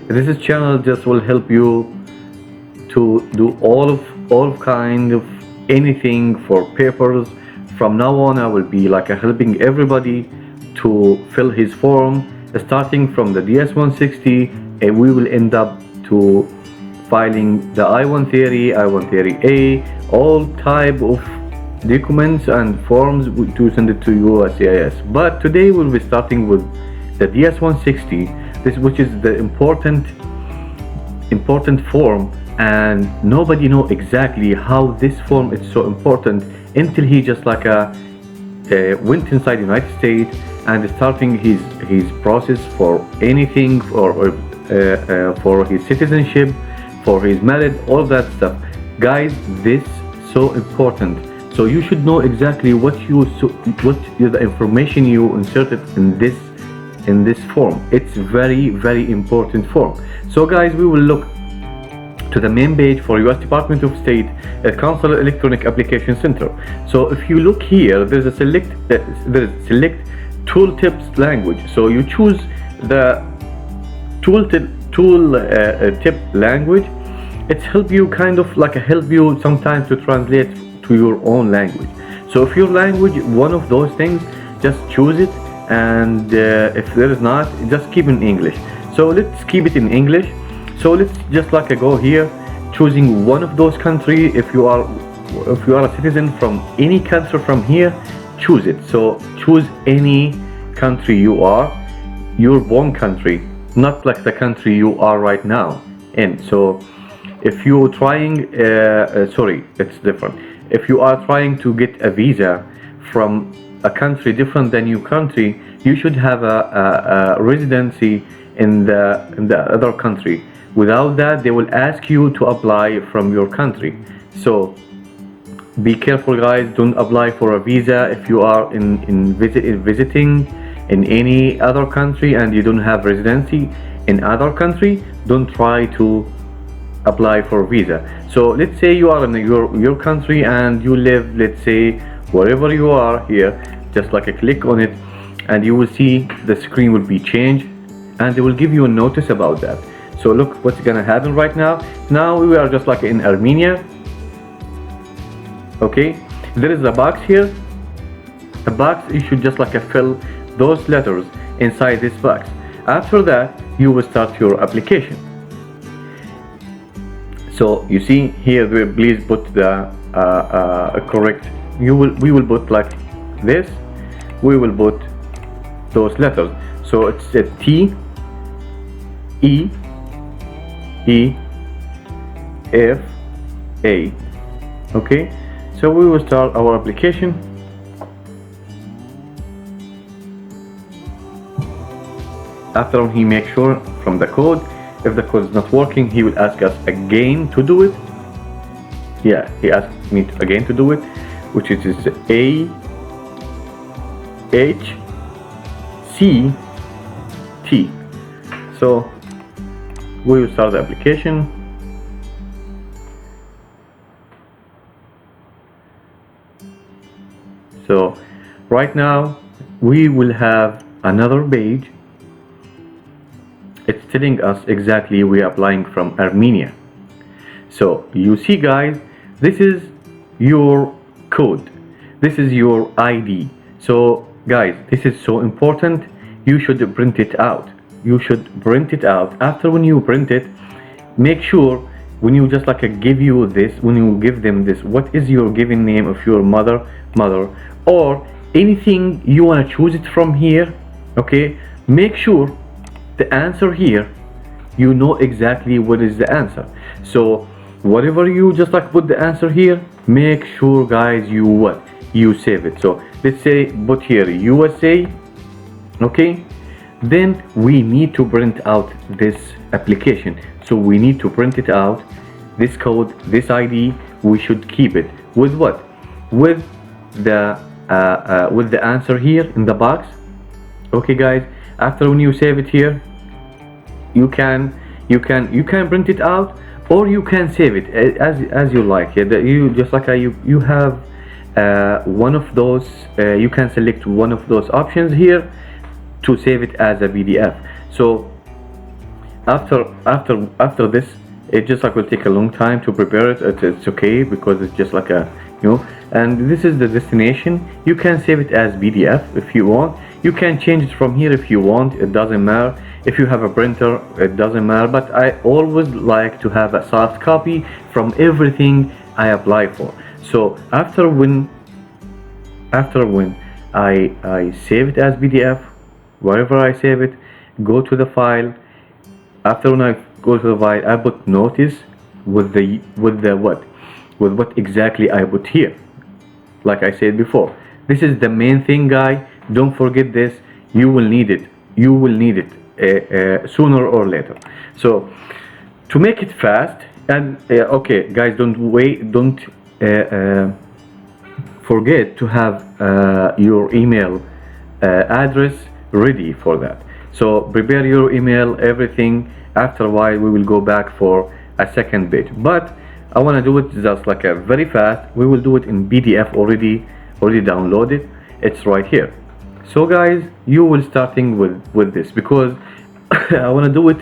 This is channel just will help you to do all kind of anything for papers. From now on, I will be like helping everybody to fill his form, starting from the DS-160, and we will end up to filing the I-130, I-130A, all type of documents and forms to send it to USCIS. But today we'll be starting with the DS-160, this which is the important form, and nobody know exactly how this form is so important until he just like went inside the United States and starting his process for anything, for his citizenship, for his marriage, all that stuff. Guys, this so important. So you should know exactly what the information you inserted in this form. It's very important form. So guys, we will look to the main page for US Department of State Consular Electronic Application Center. So if you look here, there's a select tooltips language. So you choose the tooltip language. It's help you help you sometimes to translate to your own language. So if your language one of those things, just choose it, and if there is not, just keep in English. So let's keep it in English. So let's just go here, choosing one of those countries. If you are a citizen from any country from here, choose it. So choose any country you are, your born country, not like the country you are right now in. So if you're trying, sorry, it's different. If you are trying to get a visa from a country different than your country, you should have a residency in the other country. Without that, they will ask you to apply from your country. So be careful, guys. Don't apply for a visa if you are visiting in any other country and you don't have residency in other country. Don't try to apply for a visa. So let's say you are in your country and you live, let's say wherever you are here, just click on it and you will see the screen will be changed and they will give you a notice about that. So look what's gonna happen right now. Now we are just in Armenia. Okay, there is a box here. A box, you should just fill those letters inside this box. After that, you will start your application. So you see here, please put the correct. We will put like this. We will put those letters. So it's a T, E, E, F, A. Okay. So we will start our application. After he makes sure from the code. If the code is not working, he will ask us again to do it. Yeah, he asked me again to do it, which is A, H, C, T. So we will start the application. So right now we will have another page. It's telling us exactly we are applying from Armenia. So you see, guys, this is your code. This is your ID. So guys, this is so important. You should print it out. You should print it out. After when you print it, make sure when you just give you this, when you give them this, what is your given name of your mother, or anything you want to choose it from here. Okay, make sure the answer here, you know exactly what is the answer. So whatever you just put the answer here, make sure, guys, you save it. So let's say put here USA. Okay, then we need to print out this application. So we need to print it out, this code, this ID. We should keep it with what? With the answer here in the box. Okay, guys, after when you save it here, you can print it out, or you can save it as you like. You just you have one of those, you can select one of those options here to save it as a PDF. So after this, it just like will take a long time to prepare it. It's okay because it's just like a, you know, and this is the destination. You can save it as PDF if you want. You can change it from here if you want, it doesn't matter. If you have a printer, it doesn't matter, but I always like to have a soft copy from everything I apply for. So after when I save it as PDF, wherever I save it, go to the file. After when I go to the file, I put notice with what exactly I put here. Like I said before, this is the main thing, guy. Don't forget this. You will need it. You will need it sooner or later. So to make it fast, and okay, guys, don't forget to have your email address ready for that. So prepare your email, everything. After a while, we will go back for a second page. But I want to do it just like a very fast. We will do it in PDF already downloaded. It's right here. So guys, you will starting with this because I want to do it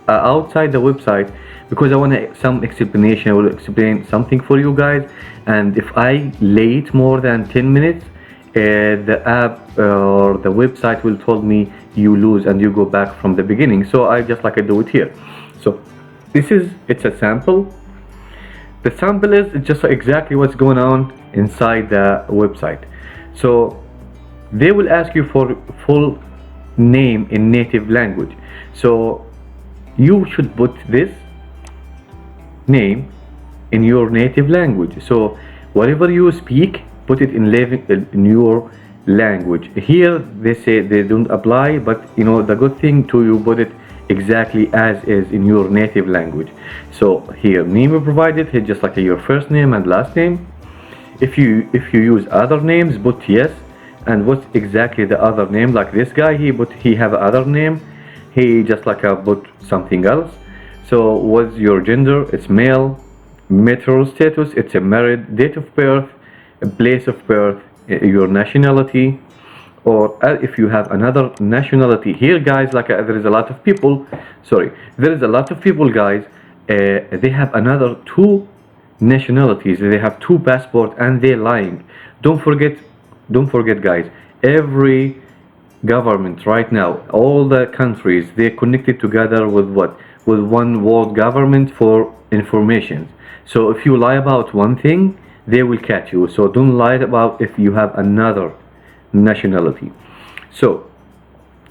outside the website because I want some explanation. I will explain something for you guys, and if I late more than 10 minutes, the app or the website will tell me you lose and you go back from the beginning. So I just like I do it here. So it's a sample. The sample is just exactly what's going on inside the website. So they will ask you for full name in native language. So you should put this name in your native language. So whatever you speak, put it in your language. Here they say they don't apply, but you know the good thing to you put it exactly as is in your native language. So here name you provided here just like your first name and last name. If you use other names, put yes. And what's exactly the other name? Like this guy, he have other name. He just like put something else. So what's your gender? It's male. Marital status, it's a married. Date of birth, place of birth, your nationality, or if you have another nationality. Here guys, like there is a lot of people, guys, they have another two nationalities. They have two passports and they're lying. Don't forget guys, every government right now, all the countries, they're connected together with what? With one world government for information. So if you lie about one thing, they will catch you. So don't lie about if you have another nationality. So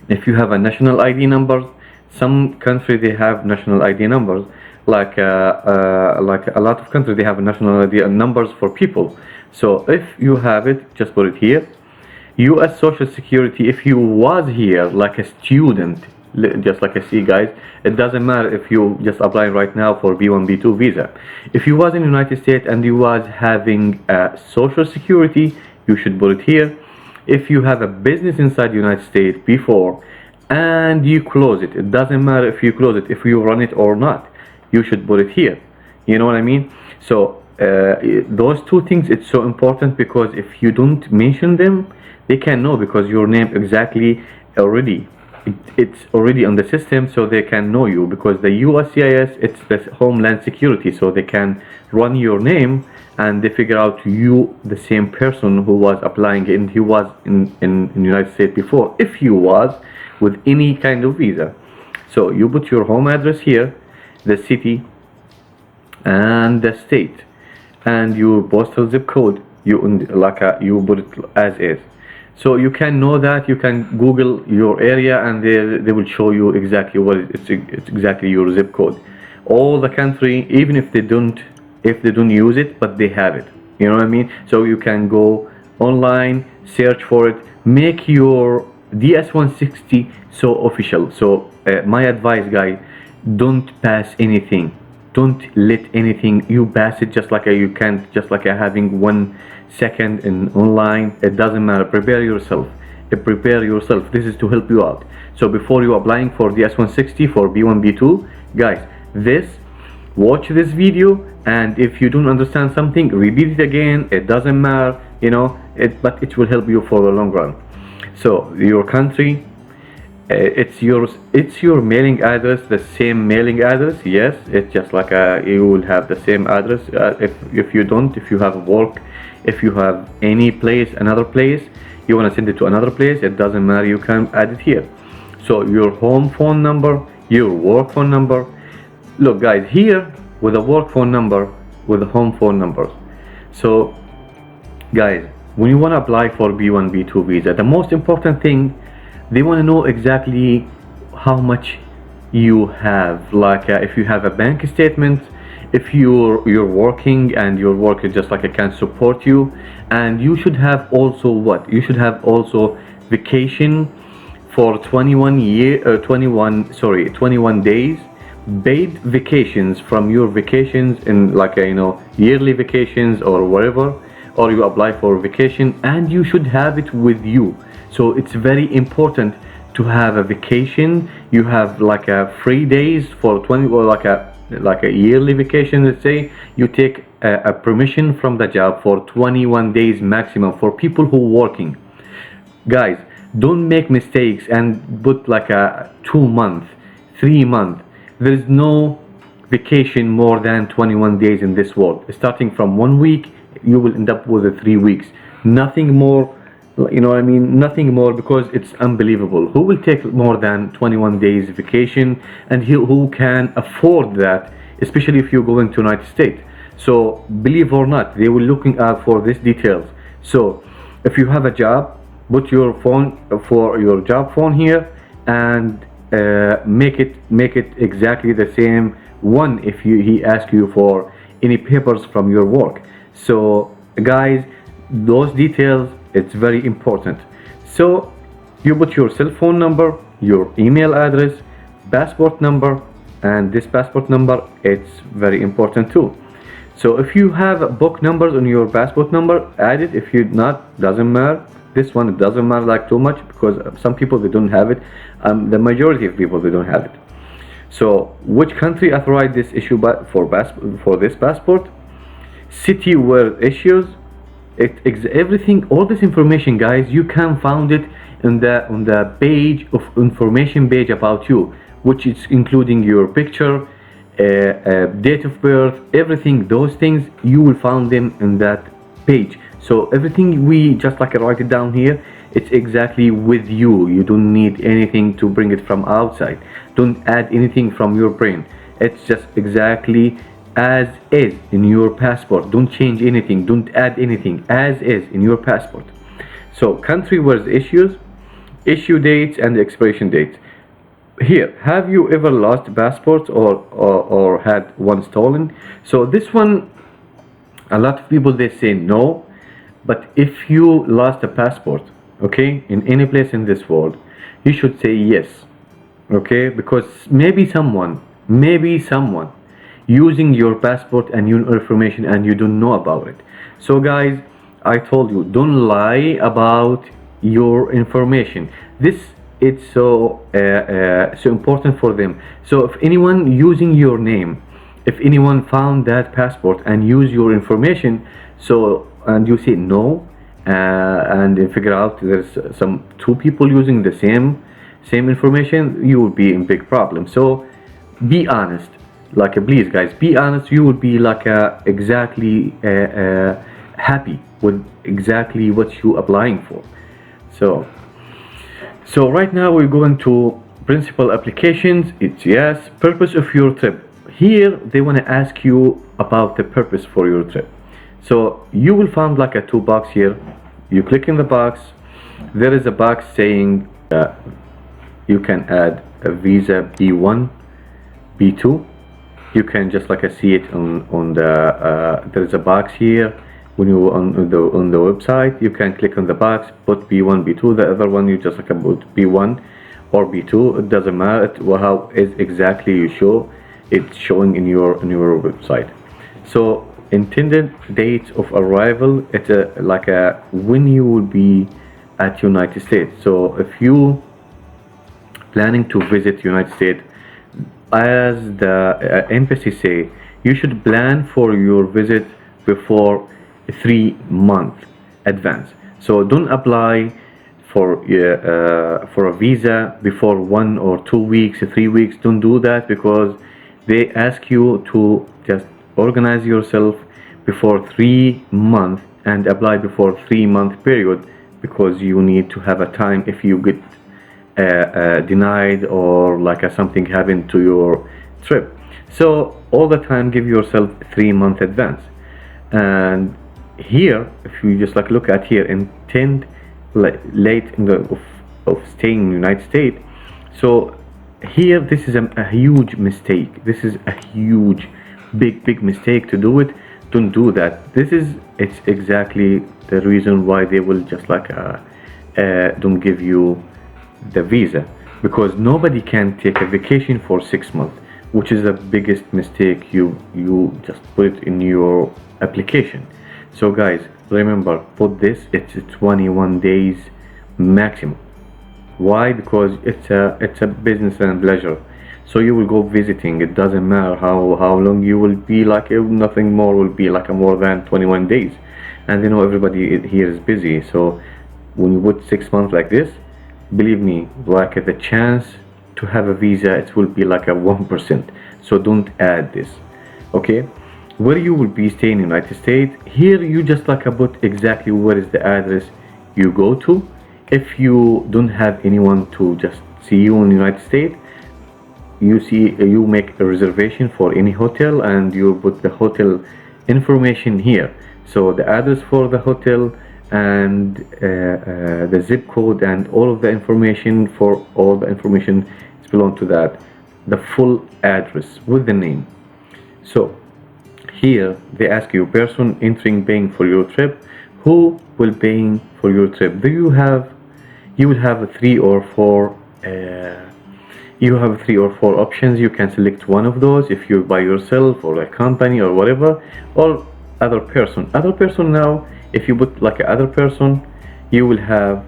if you have a national ID number, some countries they have national ID numbers, like a lot of countries they have national ID numbers for people. So if you have it, just put it here. US Social Security, if you was here like a student, just like I see guys, it doesn't matter if you just applying right now for B1 B2 visa. If you was in the United States and you was having a Social Security, you should put it here. If you have a business inside the United States before and you close it, it doesn't matter if you close it, if you run it or not, you should put it here. You know what I mean? So those two things, it's so important because if you don't mention them, they can know because your name exactly already, it's already on the system, so they can know you because the USCIS, it's the Homeland Security, so they can run your name and they figure out you the same person who was applying and he was in the United States before, if you was with any kind of visa. So you put your home address here, the city and the state, and your postal zip code, you put it as is. So you can know that. You can Google your area and they will show you exactly what it's exactly your zip code. All the country, even if they don't use it, but they have it. You know what I mean? So you can go online, search for it, make your DS-160 so official. So my advice, guys, don't pass anything. Don't let anything you pass it just like you can't just like having 1 second in online. It doesn't matter. Prepare yourself. This is to help you out. So before you applying for DS-160 for B1 B2, guys, watch this video and if you don't understand something, repeat it again. It doesn't matter, you know, but it will help you for the long run. So your country, it's your mailing address, the same mailing address. Yes, it's just like you will have the same address. If you don't, if you have work, if you have any place, another place, you want to send it to another place, it doesn't matter, you can add it here. So your home phone number, your work phone number. Look guys, here with a work phone number, with the home phone numbers. So guys, when you want to apply for B1 B2 visa, the most important thing, they want to know exactly how much you have, like if you have a bank statement, if you're working and your work is just like it can support you. And you should have also what, you should have also vacation for 21 days, paid vacations from your vacations, in like you know, yearly vacations or whatever, or you apply for vacation, and you should have it with you. So it's very important to have a vacation. You have like a 3 days for 20, or like a yearly vacation. Let's say you take a permission from the job for 21 days maximum for people who working. Guys, don't make mistakes and put like a 2 month, 3 month. There is no vacation more than 21 days in this world. Starting from 1 week, you will end up with 3 weeks. Nothing more, you know what I mean? Nothing more, because it's unbelievable. Who will take more than 21 days vacation, and who can afford that, especially if you're going to United States? So believe or not, they will looking out for these details. So if you have a job, put your phone for your job phone here, and make it exactly the same one if he asks you for any papers from your work. So guys, those details, it's very important. So you put your cell phone number, your email address, passport number, and this passport number, it's very important too. So if you have book numbers on your passport number, add it. If you not, doesn't matter. This one, it doesn't matter like too much, because some people, they don't have it. The majority of people, they don't have it. So which country authorized this issue for this passport? City where issues everything, all this information, guys, you can find it on the page of information page about you, which is including your picture, date of birth, everything. Those things you will find them in that page. So everything we just like write it down here, it's exactly with you. You don't need anything to bring it from outside. Don't add anything from your brain. It's just exactly as is in your passport. Don't change anything, don't add anything, as is in your passport. So country where issues, issue dates, and expiration dates. Here, have you ever lost passports or had one stolen? So this one, a lot of people, they say no, but if you lost a passport, okay, in any place in this world, you should say yes, okay, because maybe someone using your passport and your information, and you don't know about it. So guys, I told you, don't lie about your information. This, it's so important for them. So if anyone using your name, if anyone found that passport and use your information, so, and you say no, and they figure out there's some two people using the same information, you will be in big problem. So be honest, like please guys, be honest. You would be like exactly happy with exactly what you applying for. So right now we're going to principal applications. It's yes. Purpose of your trip. Here they want to ask you about the purpose for your trip. So you will find like a 2 box here. You click in the box. There is a box saying you can add a visa B1, B2. You can just like see it on the there's a box here. When you on the website, you can click on the box, put B1, B2. The other one, you just like put B1 or B2. It doesn't matter how is exactly you show. It's showing in your website. So intended date of arrival, it's like when you will be at United States. So if you planning to visit United States, as the embassy say, you should plan for your visit before 3 months advance. So don't apply for a visa before 1 or 2 weeks, 3 weeks. Don't do that, because they ask you to just organize yourself before 3 months and apply before 3 month period, because you need to have a time if you get denied, or like something happened to your trip. So all the time give yourself 3 month advance. And here, if you just like look at here, intend late in the of staying in the United States. So here, this is a huge mistake. This is a huge, big mistake to do it. Don't do that. It's exactly the reason why they will just like don't give you the visa, because nobody can take a vacation for 6 months, which is the biggest mistake. You just put it in your application. So guys, remember, put this, it's 21 days maximum. Why? Because it's a business and pleasure. So you will go visiting. It doesn't matter how long you will be, like nothing more will be like more than 21 days. And you know everybody here is busy. So when you put 6 months like this, believe me, like the chance to have a visa, it will be like a 1%. So don't add this. Okay, where you will be staying in the United States, here you just like put exactly where is the address you go to. If you don't have anyone to just see you in the United States, you make a reservation for any hotel, and you put the hotel information here. So the address for the hotel, and the zip code, and all of the information for all the information is belong to that, the full address with the name. So here they ask you, person entering paying for your trip, who will paying for your trip. You will have three or four options. You can select one of those if you're by yourself, or a company, or whatever, or other person. Now if you put like other person, you will have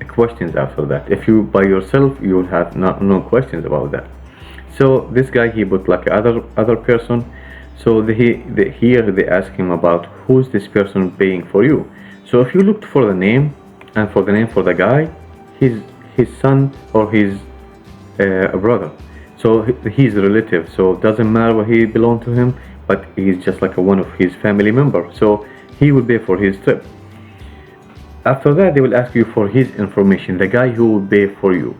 questions after that. If you by yourself, you will have no questions about that. So this guy, he put like other person. So here they ask him about who's this person paying for you. So if you looked for the name, and for the name for the guy, his son or his brother. So he's a relative. So it doesn't matter what he belong to him, but he's just like one of his family member. So he will pay for his trip. After that, they will ask you for his information, the guy who will pay for you.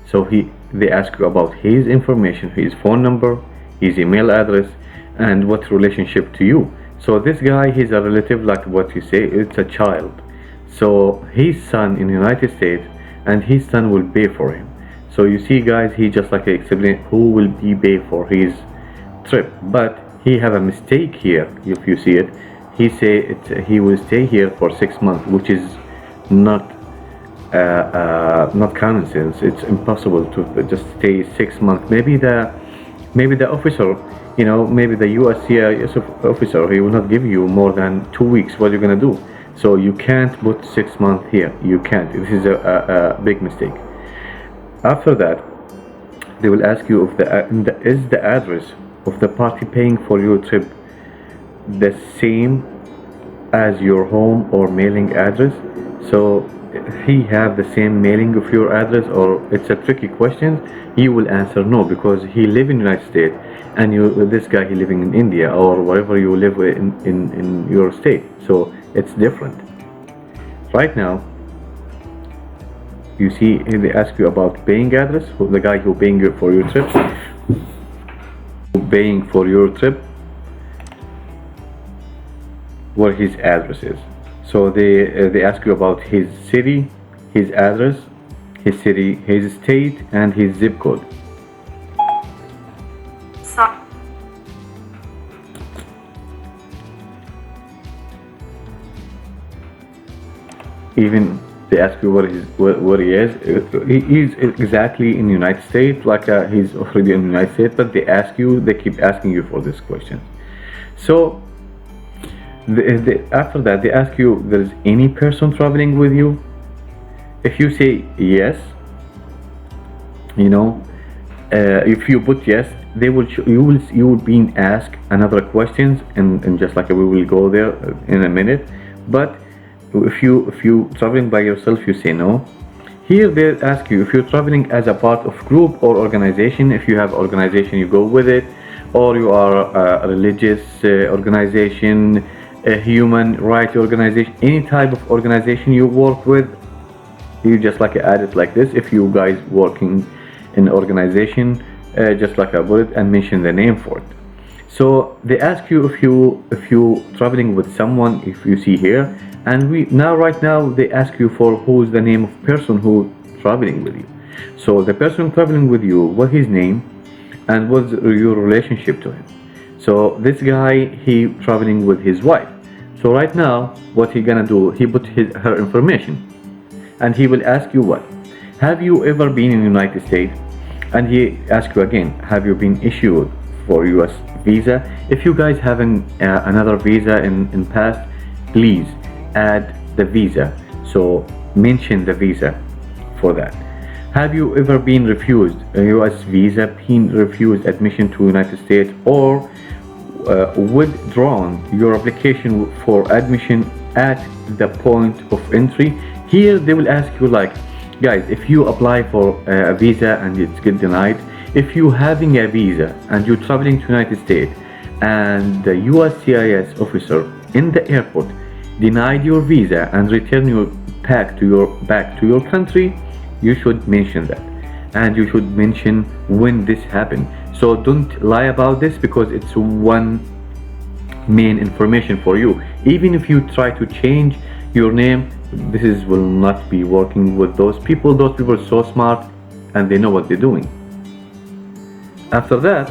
So they ask you about his information, his phone number, his email address, and what relationship to you. So this guy, he's a relative, like what you say, it's a child. So his son in the United States, and his son will pay for him. So you see guys, he just like explain who will be pay for his trip, but he have a mistake here. If you see it, he say he will stay here for 6 months, which is not common sense. It's impossible to just stay 6 months. Maybe the officer, maybe the USCIS officer, he will not give you more than 2 weeks. What are you gonna do? So you can't put 6 months here. You can't. This is a big mistake. After that, they will ask you if is the address of the party paying for your trip the same as your home or mailing address. So he have the same mailing of your address, or it's a tricky question. You will answer no, because he live in the United States, and this guy, he living in India, or wherever you live in your state. So it's different. Right now, you see they ask you about paying address, the guy who paying you for your trip, where his address is. So they ask you about his city, his address, his city, his state, and his zip code. Even they ask you where he is. He's exactly in the United States, like he's already in the United States, but they keep asking you for this question. So after that, they ask you, there's any person traveling with you. If you say yes, If you put yes, they will you will be asked another questions, and just like we will go there in a minute. But if you traveling by yourself, you say no. Here they ask you if you're traveling as a part of group or organization. If you have organization, you go with it, or you are a religious organization, a human rights organization, any type of organization you work with, you just like add it like this. If you guys working in organization, just like I put it and mention the name for it. So they ask you if you traveling with someone, if you see here, and we now right now they ask you for who's the name of person who traveling with you. So the person traveling with you, what his name and what's your relationship to him. So this guy, he traveling with his wife. So right now what he gonna do, he put her information, and he will ask you what, have you ever been in the United States? And he asks you again, have you been issued for US visa? If you guys having another visa in past, please add the visa. So mention the visa for that. Have you ever been refused a US visa, been refused admission to United States, or withdrawn your application for admission at the point of entry? Here they will ask you like, guys, if you apply for a visa and it's get denied, if you having a visa and you're traveling to United States and the USCIS officer in the airport denied your visa and return you back to your country, you should mention that, and you should mention when this happened. So don't lie about this, because it's one main information for you. Even if you try to change your name, this will not be working with those people. Those people are so smart and they know what they're doing. After that,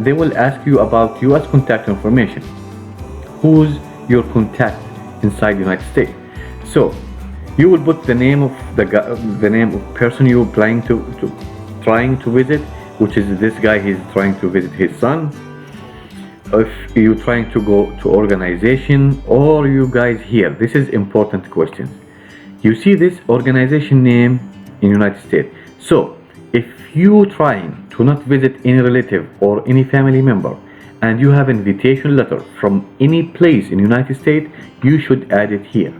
they will ask you about US contact information. Who's your contact inside the United States? So you will put the name of the name of person you're trying to visit, which is this guy. He's trying to visit his son. If you're trying to go to organization, or you guys here, this is important questions. You see this organization name in United States. So if you trying to not visit any relative or any family member, and you have invitation letter from any place in United States, you should add it here.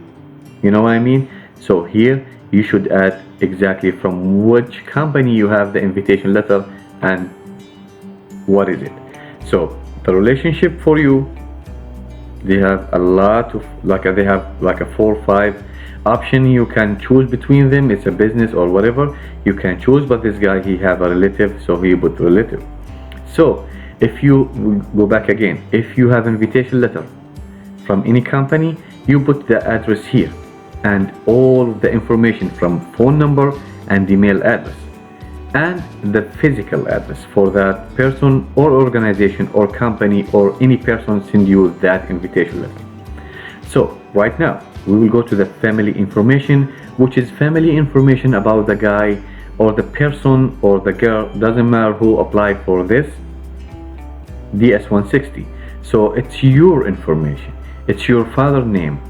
You know what I mean? So here you should add exactly from which company you have the invitation letter and what is it. So the relationship for you, they have a lot of they have like a 4 or 5 option you can choose between them. It's a business or whatever you can choose, but this guy, he have a relative, so he put relative. So if you go back again, if you have invitation letter from any company, you put the address here and all the information from phone number and email address and the physical address for that person or organization or company or any person send you that invitation letter. So right now we will go to the family information, which is family information about the guy or the person or the girl, doesn't matter who applied for this DS-160. So it's your information, it's your father name.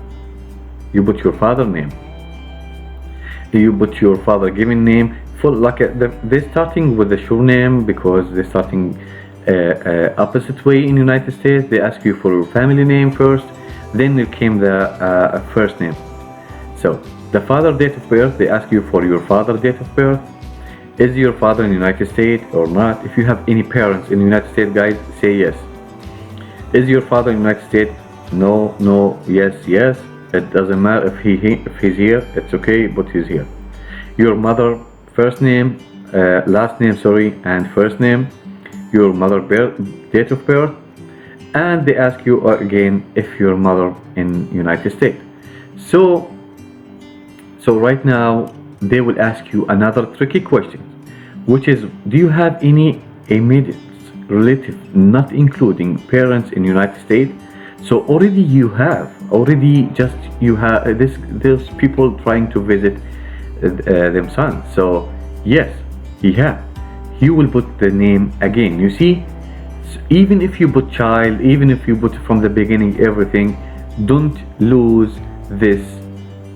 You put your father name, you put your father given name, full they're starting with the surname because they're starting opposite way in United States. They ask you for your family name first, then there came the first name. So the father date of birth, they ask you for your father date of birth. Is your father in the United States or not? If you have any parents in the United States, guys, say yes. Is your father in the United States? No, no, yes, yes. It doesn't matter if he's here, it's okay, but he's here. Your mother first name, last name, sorry, and first name. Your mother date of birth. And they ask you again if your mother in United States. So right now they will ask you another tricky question, which is, do you have any immediate relative not including parents in United States? So already you have those people trying to visit them sons. So yes, he have. You will put the name again. You see, even if you put child, even if you put from the beginning everything, don't lose this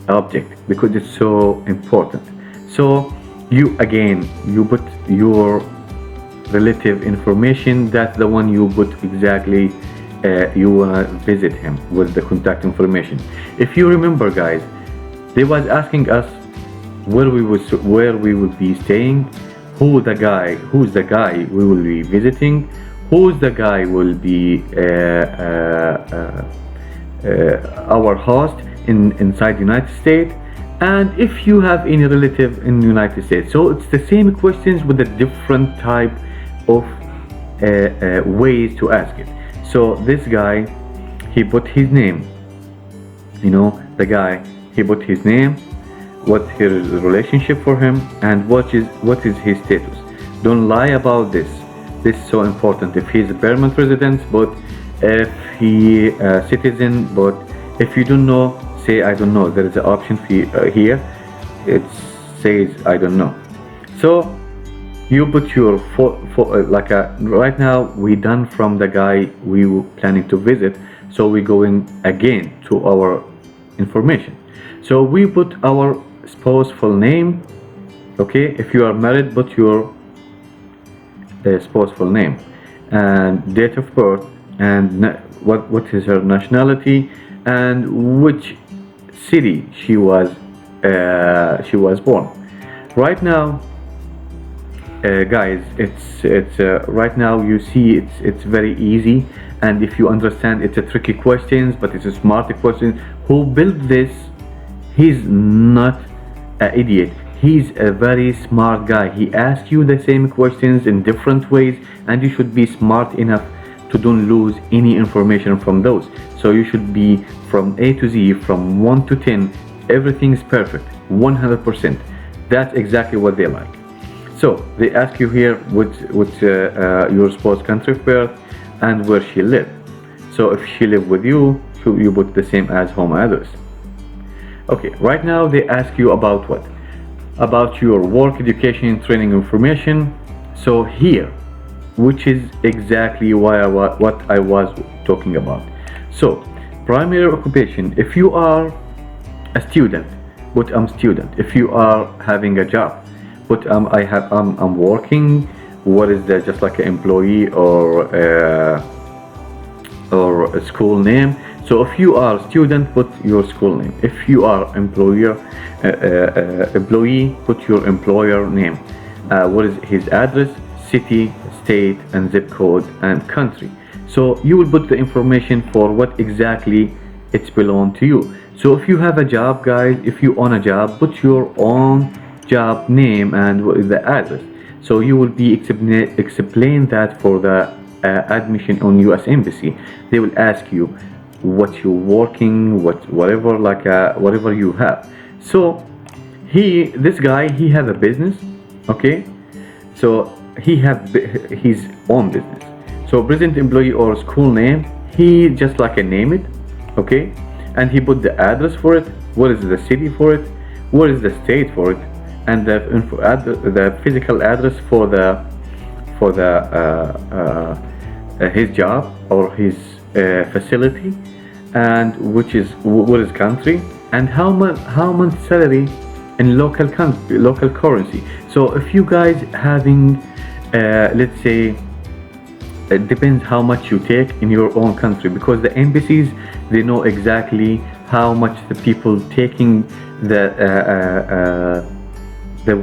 object because it's so important. So you put your relative information. That's the one you put exactly. You wanna visit him with the contact information. If you remember, guys, they was asking us where we would be staying, who's the guy we will be visiting, who's the guy will be our host inside United States, and if you have any relative in United States. So it's the same questions with a different type of ways to ask it. So this guy, he put his name, the guy, he put his name, what his relationship for him, and what is his status. Don't lie about this. This is so important. If he's a permanent resident, but if he a citizen, but if you don't know, say I don't know. There is an option here. It says I don't know. So you put your right now we done from the guy we were planning to visit, so we're going again to our information. So we put our spouse full name. Okay, if you are married, put your spouse full name and date of birth, and what is her nationality, and which city she was born. Right now, guys, it's right now you see it's very easy, and if you understand, it's a tricky questions, but it's a smart question. Who built this? He's not an idiot. He's a very smart guy. He asks you the same questions in different ways, and you should be smart enough to don't lose any information from those. So you should be from A to Z, from 1 to 10, everything's perfect, 100%. That's exactly what they like. So they ask you here what's your spouse country of birth and where she lived. So if she lived with you, so you put the same as home address. Okay, right now they ask you about what? About your work, education, training information. So here, which is exactly what I was talking about. So primary occupation, if you are a student, put I'm student. If you are having a job, put I'm working. What is that? Just like an employee or a school name. So if you are student, put your school name. If you are employee, put your employer name. What is his address, city, state, and zip code, and country. So you will put the information for what exactly it's belong to you. So if you have a job, guys, if you own a job, put your own job name and what is the address. So you will be explain that for the admission on U.S. Embassy. They will ask you what you're working, whatever whatever you have. So this guy, he have a business, okay? So he have his own business. So present employee or school name, he just like a name it, okay? And he put the address for it, what is the city for it, what is the state for it, and the physical address for his job or his facility, and what is country, and how much salary in local currency. So if you guys having let's say, it depends how much you take in your own country, because the embassies, they know exactly how much the people taking the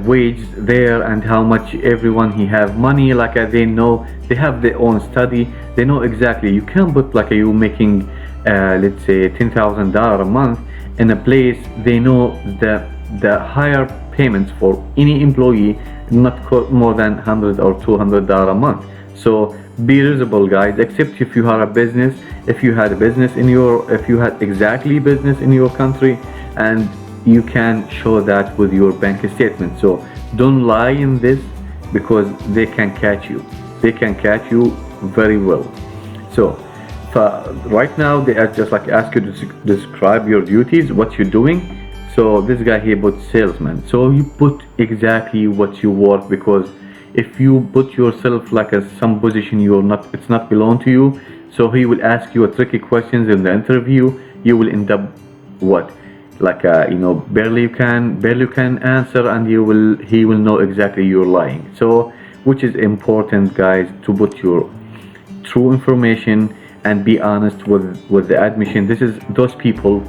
wage there, and how much everyone he have money, they know, they have their own study, they know exactly. You can't put you making let's say $10,000 a month in a place. They know the higher payments for any employee not more than $100 or $200 a month. So be reasonable, guys, except if you have a business. If you had a business if you had exactly business in your country, and you can show that with your bank statement. So don't lie in this, because they can catch you. They can catch you very well. So right now they are just ask you to describe your duties, what you're doing. So this guy here put salesman. So you put exactly what you work, because if you put yourself some position it's not belong to you, so he will ask you a tricky questions in the interview. You will end up what? like barely you can answer, and he will know exactly you're lying. So which is important, guys, to put your true information and be honest with the admission. This is those people,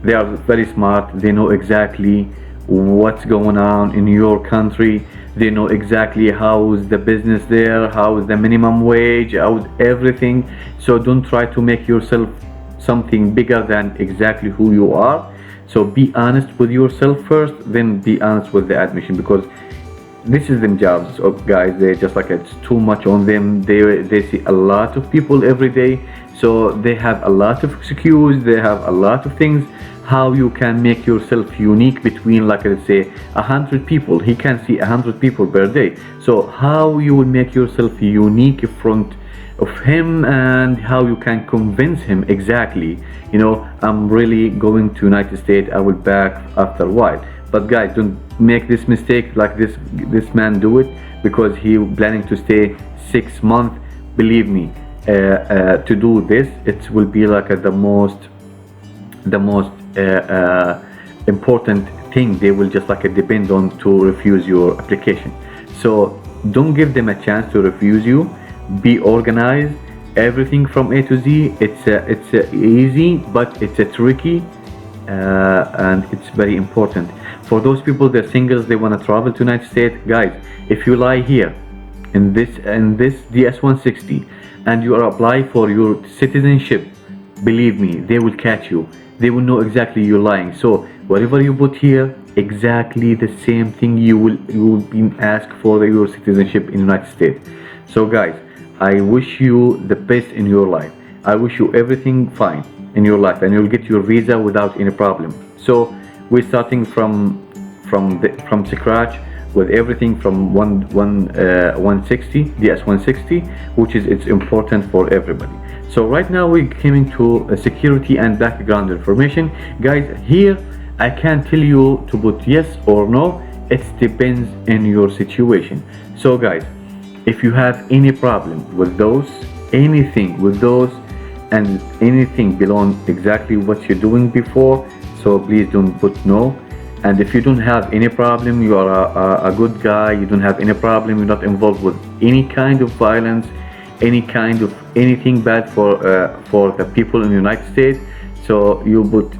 they are very smart. They know exactly what's going on in your country. They know exactly how's the business there, how's the minimum wage, how's everything. So don't try to make yourself something bigger than exactly who you are. So be honest with yourself first, then be honest with the admission, because this is them jobs of guys. They just like, it's too much on them. They see a lot of people every day, so they have a lot of excuse. They have a lot of things. How you can make yourself unique between, like, let's say 100 people? He can see 100 people per day. So how you will make yourself unique in front of him, and how you can convince him exactly, I'm really going to United States, I will back after a while. But guys, don't make this mistake like this man do it, because he planning to stay 6 months. Believe me, to do this, it will be like the most important thing they will just like depend on to refuse your application. So don't give them a chance to refuse you. Be organized, everything from A to Z. It's easy, but it's a tricky, and it's very important for those people, they're singles, they want to travel to United States. Guys, if you lie here in this DS-160 and you are applying for your citizenship, believe me, they will catch you. They will know exactly you're lying. So whatever you put here, exactly the same thing you will be asked for your citizenship in United States. So guys, I wish you the best in your life. I wish you everything fine in your life, and you'll get your visa without any problem. So we're starting from scratch with everything from 160 DS-160, which is it's important for everybody. So right now we're coming to security and background information. Guys, here I can't tell you to put yes or no. It depends in your situation. So guys, if you have any problem with those, anything with those, and anything belong exactly what you're doing before, so please don't put no. And if you don't have any problem, you are a good guy, you don't have any problem, you're not involved with any kind of violence, any kind of anything bad for the people in the United States, so you put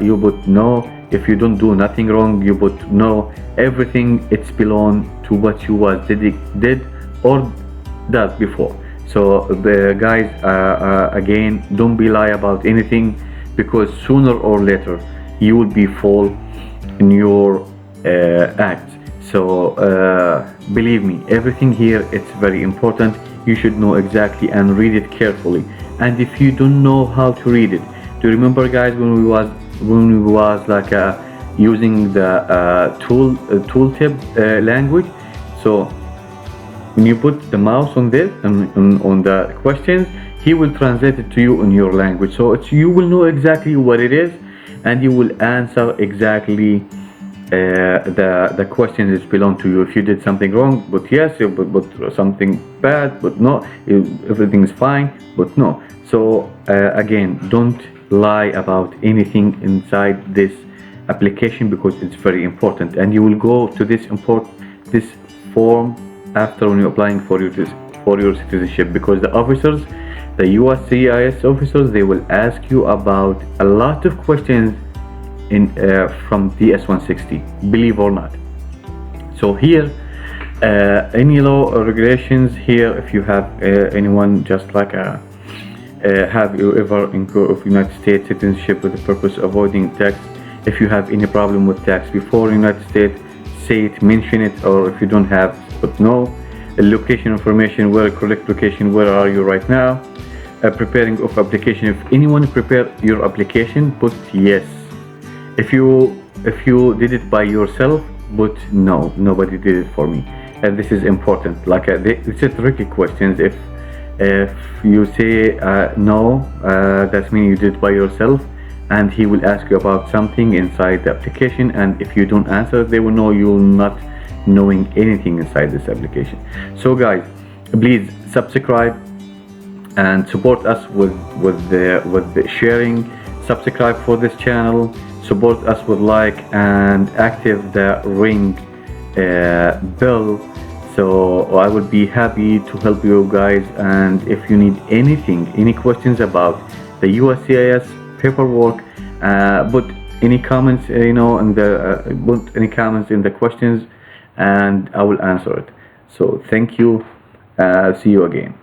you put no. If you don't do nothing wrong, you put no. Everything it's belong to what you did or that before. So the guys, again, don't be lie about anything, because sooner or later you will be fall in your acts. So believe me, everything here, it's very important. You should know exactly and read it carefully. And if you don't know how to read it, do you remember, guys, when we was like using the tooltip language? So when you put the mouse on this and on the questions, he will translate it to you in your language. So you will know exactly what it is, and you will answer exactly the questions that belong to you. If you did something wrong, but yes, but something bad, but no, everything is fine, but no. So again, don't lie about anything inside this application, because it's very important. And you will go to this form after when you're applying for your citizenship, because the officers, the USCIS officers, they will ask you about a lot of questions from DS-160, believe or not. So here, any law or regulations here, if you have anyone just like have you ever incurred of United States citizenship with the purpose of avoiding tax? If you have any problem with tax before United States, say it, mention it. Or if you don't have, but no. Location information, where correct location, where are you right now? Preparing of application, if anyone prepare your application, put yes. If you did it by yourself, but no, nobody did it for me. And this is important. Like it's a tricky questions. If you say no, that means you did it by yourself, and he will ask you about something inside the application, and if you don't answer, they will know you're not knowing anything inside this application. So guys, please subscribe and support us with the sharing. Subscribe for this channel support us with like and active the ring bell. So I would be happy to help you guys. And if you need anything, any questions about the USCIS paperwork, put any comments, in the put any comments in the questions, and I will answer it. So thank you. See you again.